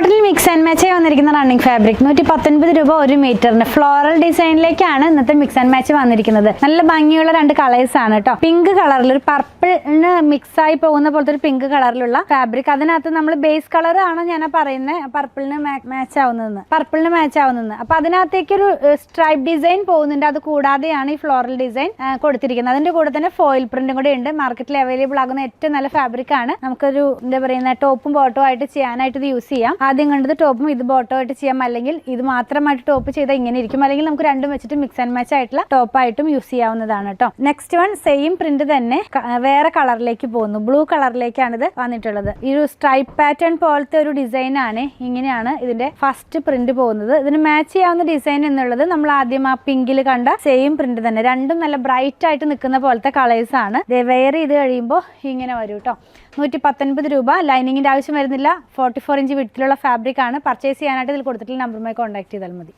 Total mix and match ആയി വന്നിരിക്കുന്ന running fabric 119 രൂപ 1 മീറ്ററിന്. ഫ്ലോറൽ ഡിസൈനിലേക്കാണ് ഇന്നത്തെ മിക്സ് ആൻഡ് മാച്ച് വന്നിരിക്കുന്നത്. നല്ല ഭംഗിയുള്ള രണ്ട് കളേഴ്സ് ആണ് കേട്ടോ. പിങ്ക് കളറിൽ ഒരു പർപ്പിളിന് മിക്സ് ആയി പോകുന്ന പോലത്തെ ഒരു പിങ്ക് കളറിലുള്ള ഫാബ്രിക്. അതിനകത്ത് നമ്മൾ ബേസ് കളർ ആണ് ഞാൻ പറയുന്നത് പർപ്പിളിന് മാച്ച് ആവുന്നതെന്ന്. അപ്പൊ അതിനകത്തേക്ക് ഒരു സ്ട്രൈപ്പ് ഡിസൈൻ പോകുന്നുണ്ട്. അത് കൂടാതെയാണ് ഈ ഫ്ലോറൽ ഡിസൈൻ കൊടുത്തിരിക്കുന്നത്. അതിന്റെ കൂടെ തന്നെ ഫോയിൽ പ്രിന്റും കൂടെ ഉണ്ട്. മാർക്കറ്റിൽ അവൈലബിൾ ആകുന്ന ഏറ്റവും നല്ല ഫാബ്രിക് ആണ്. നമുക്കൊരു എന്താ പറയുന്ന ടോപ്പും ബോട്ടവും ആയിട്ട് ചെയ്യാനായിട്ട് ഇത് യൂസ് ചെയ്യാം. ആദ്യം കണ്ടത് ടോപ്പും ഇത് ബോട്ടം ആയിട്ട് ചെയ്യാം, അല്ലെങ്കിൽ ഇത് മാത്രമായിട്ട് ടോപ്പ് ചെയ്താൽ ഇങ്ങനെ ഇരിക്കും, അല്ലെങ്കിൽ നമുക്ക് രണ്ടും വെച്ചിട്ട് മിക്സ് ആൻഡ് മാച്ച് ആയിട്ടുള്ള ടോപ്പായിട്ടും യൂസ് ചെയ്യാവുന്നതാണ് കേട്ടോ. നെക്സ്റ്റ് വൺ സെയിം പ്രിന്റ് തന്നെ വേറെ കളറിലേക്ക് പോകുന്നു. ബ്ലൂ കളറിലേക്കാണ് ഇത് വന്നിട്ടുള്ളത്. ഈ ഒരു സ്ട്രൈപ്പ് പാറ്റേൺ പോലത്തെ ഒരു ഡിസൈൻ ആണ്. ഇങ്ങനെയാണ് ഇതിന്റെ ഫസ്റ്റ് പ്രിന്റ് പോകുന്നത്. ഇതിന് മാച്ച് ചെയ്യാവുന്ന ഡിസൈൻ എന്നുള്ളത് നമ്മൾ ആദ്യം ആ പിങ്കിൽ കണ്ട സെയിം പ്രിന്റ് തന്നെ. രണ്ടും നല്ല ബ്രൈറ്റ് ആയിട്ട് നിൽക്കുന്ന പോലത്തെ കളേഴ്സ് ആണ്. വെയർ ചെയ്ത് കഴിയുമ്പോൾ ഇങ്ങനെ വരും കേട്ടോ. 119 രൂപ. ലൈനിങ്ങിന്റെ ആവശ്യം വരുന്നില്ല. 44 ഇഞ്ച് വിഡ്ത്തിലുള്ള ഫാബ്രിക് ആണ്. പർച്ചേസ് ചെയ്യാനായിട്ട് ഇതിൽ കൊടുത്തിട്ടുള്ള നമ്പറുമായി കോൺടാക്ട് ചെയ്താൽ മതി.